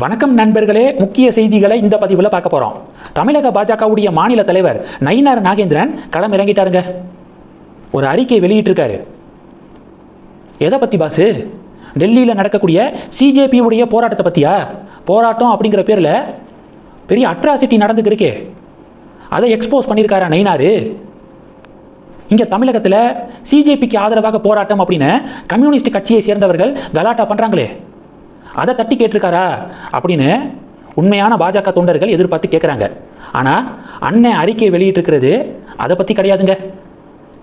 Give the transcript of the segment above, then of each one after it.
வணக்கம் நண்பர்களே, முக்கிய செய்திகளை இந்த பதிவில் பார்க்க போகிறோம். தமிழக பாஜகவுடைய மாநில தலைவர் நயினார் நாகேந்திரன் களம் இறங்கிட்டாருங்க. ஒரு அறிக்கை வெளியிட்டிருக்காரு. எதை பற்றி பாசு? டெல்லியில் நடக்கக்கூடிய சிஜேபியுடைய போராட்டத்தை பற்றியா? போராட்டம் அப்படிங்கிற பேரில் பெரிய அட்ராசிட்டி நடந்துக்கிருக்கே, அதை எக்ஸ்போஸ் பண்ணியிருக்காரா நயினார்? இங்கே தமிழகத்தில் சிஜேபிக்கு ஆதரவாக போராட்டம் அப்படின்னு கம்யூனிஸ்ட் கட்சியை சேர்ந்தவர்கள் கலாட்டா பண்ணுறாங்களே, அதை தட்டி கேட்டிருக்காரா அப்படின்னு உண்மையான பாஜக தொண்டர்கள் எதிர்பார்த்து கேட்குறாங்க. ஆனால் அண்ணன் அறிக்கை வெளியிட்டிருக்கிறது அதை பற்றி கிடையாதுங்க.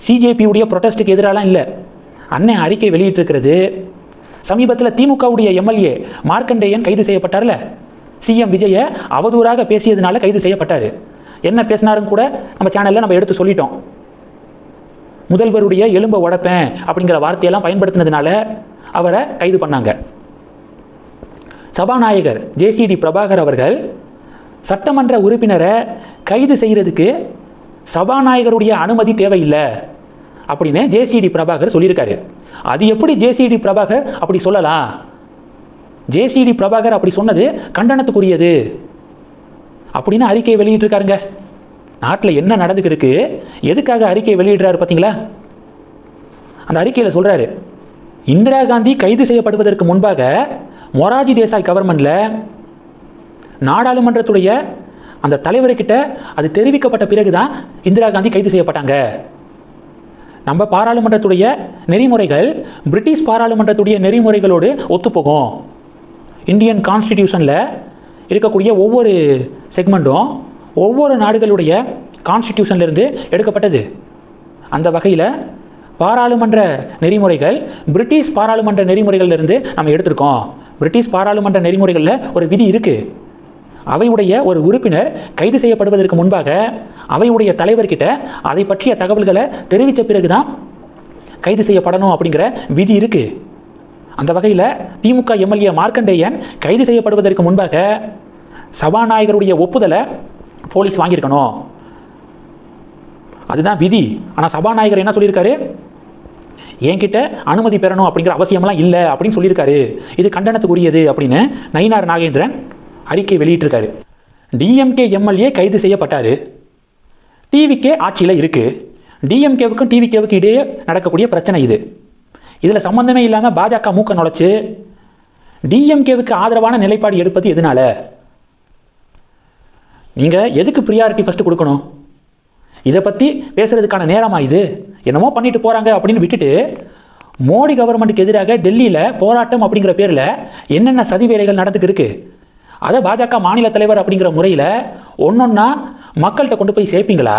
சிஜேபியுடைய ப்ரொட்டஸ்ட்டுக்கு எதிராலாம் இல்லை. அண்ணன் அறிக்கை வெளியிட்டிருக்கிறது சமீபத்தில் திமுகவுடைய எம்எல்ஏ மார்க்கண்டேயன் கைது செய்யப்பட்டார்ல, சிஎம் விஜயை அவதூறாக பேசியதுனால கைது செய்யப்பட்டார். என்ன பேசினாருன்னு கூட நம்ம சேனலில் நம்ம எடுத்து சொல்லிட்டோம். முதல்வருடைய எலும்பை உடைப்பேன் அப்படிங்கிற வார்த்தையெல்லாம் பயன்படுத்தினதுனால அவரை கைது பண்ணாங்க. சபாநாயகர் ஜேசிடி பிரபாகர் அவர்கள் சட்டமன்ற உறுப்பினரை கைது செய்கிறதுக்கு சபாநாயகருடைய அனுமதி தேவையில்லை அப்படின்னு ஜேசிடி பிரபாகர் சொல்லியிருக்காரு. அது எப்படி ஜேசிடி பிரபாகர் அப்படி சொல்லலாம்? ஜேசிடி பிரபாகர் அப்படி சொன்னது கண்டனத்துக்குரியது அப்படின்னு அறிக்கை வெளியிட்டிருக்காருங்க. நாட்டில் என்ன நடந்துக்கிருக்கு, எதுக்காக அறிக்கை வெளியிடுறாரு பார்த்தீங்களா? அந்த அறிக்கையில் சொல்கிறாரு, இந்திரா காந்தி கைது செய்யப்படுவதற்கு முன்பாக மொராஜி தேசாய் கவர்மெண்ட்டில் நாடாளுமன்றத்துடைய அந்த தலைவர்கிட்ட அது தெரிவிக்கப்பட்ட பிறகு தான் இந்திரா காந்தி கைது செய்யப்பட்டாங்க. நம்ம பாராளுமன்றத்துடைய நெறிமுறைகள் பிரிட்டிஷ் பாராளுமன்றத்துடைய நெறிமுறைகளோடு ஒத்துப்போகும். இந்தியன் கான்ஸ்டிடியூஷனில் இருக்கக்கூடிய ஒவ்வொரு செக்மெண்ட்டும் ஒவ்வொரு நாடுகளுடைய கான்ஸ்டிடியூஷன்லேருந்து எடுக்கப்பட்டது. அந்த வகையில் பாராளுமன்ற நெறிமுறைகள் பிரிட்டிஷ் பாராளுமன்ற நெறிமுறைகளிலிருந்து நம்ம எடுத்திருக்கோம். பிரிட்டிஷ் பாராளுமன்ற நெறிமுறைகளில் ஒரு விதி இருக்குது. அவையுடைய ஒரு உறுப்பினர் கைது செய்யப்படுவதற்கு முன்பாக அவையுடைய தலைவர்கிட்ட அதை பற்றிய தகவல்களை தெரிவித்த பிறகு தான் கைது செய்யப்படணும் அப்படிங்கிற விதி இருக்குது. அந்த வகையில் திமுக எம்எல்ஏ மார்க்கண்டேயன் கைது செய்யப்படுவதற்கு முன்பாக சபாநாயகருடைய ஒப்புதலை போலீஸ் வாங்கியிருக்கணும். அதுதான் விதி. ஆனால் சபாநாயகர் என்ன சொல்லியிருக்காரு? என்கிட்ட அனுமதி பெறணும் அப்படிங்கிற அவசியம்லாம் இல்லை அப்படின்னு சொல்லியிருக்காரு. இது கண்டனத்துக்குரியது அப்படின்னு நயினார் நாகேந்திரன் அறிக்கை வெளியிட்டிருக்காரு. டிஎம்கே எம்எல்ஏ கைது செய்யப்பட்டார். டிவிகே ஆட்சியில் இருக்குது. டிஎம்கேவுக்கும் டிவிகேவுக்கு இடையே நடக்கக்கூடிய பிரச்சனை இது. இதில் சம்பந்தமே இல்லாமல் பாஜக மூக்க நுழைச்சு டிஎம்கேவுக்கு ஆதரவான நிலைப்பாடு எடுப்பது எதனால? நீங்கள் எதுக்கு ப்ரியாரிட்டி ஃபஸ்ட்டு கொடுக்கணும்? இதை பற்றி பேசுகிறதுக்கான நேரமாக இது? என்னமோ பண்ணிட்டு போகிறாங்க அப்படின்னு விட்டுட்டு மோடி கவர்மெண்ட்டுக்கு எதிராக டெல்லியில் போராட்டம் அப்படிங்கிற பேரில் என்னென்ன சதி வேலைகள் நடந்துக்கிருக்கு, அதை பாஜக மாநில தலைவர் அப்படிங்கிற முறையில் ஒன்றொன்னா மக்கள்கிட்ட கொண்டு போய் சேர்ப்பீங்களா?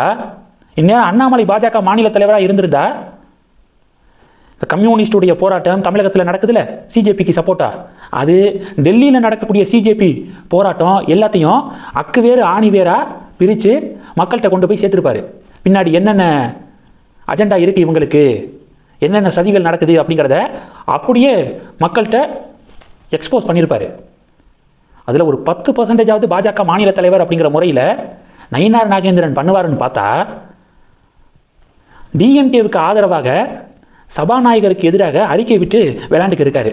இந்நேரம் அண்ணாமலை பாஜக மாநில தலைவராக இருந்திருந்தா கம்யூனிஸ்டுடைய போராட்டம் தமிழகத்தில் நடக்குதுல்ல, சிஜேபிக்கு சப்போர்ட்டா, அது டெல்லியில் நடக்கக்கூடிய சிஜேபி போராட்டம் எல்லாத்தையும் அக்கு வேறு ஆணி வேறாக பிரித்து மக்கள்கிட்ட கொண்டு போய் சேர்த்துருப்பார். பின்னாடி என்னென்ன அஜெண்டா இருக்குது, இவங்களுக்கு என்னென்ன சதிகள் நடக்குது அப்படிங்கிறத அப்படியே மக்கள்கிட்ட எக்ஸ்போஸ் பண்ணியிருப்பார். அதில் ஒரு 10% பாஜக மாநில தலைவர் அப்படிங்கிற முறையில் நயினார் நாகேந்திரன் பண்ணுவாருன்னு பார்த்தா டிஎம்கேவுக்கு ஆதரவாக சபாநாயகருக்கு எதிராக அறிக்கை விட்டு விளையாண்டுக்கு இருக்காரு.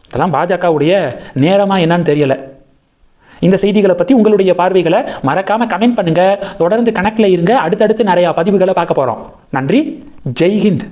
இதெல்லாம் பாஜகவுடைய நேரமாக என்னன்னு தெரியலை. இந்த செய்திகளை பற்றி உங்களுடைய பார்வைகளை மறக்காமல் கமெண்ட் பண்ணுங்கள். தொடர்ந்து கணக்கில் இருங்க. அடுத்தடுத்து நிறையா பதிவுகளை பார்க்க போகிறோம். நன்றி. ஜெய்ஹிந்த்.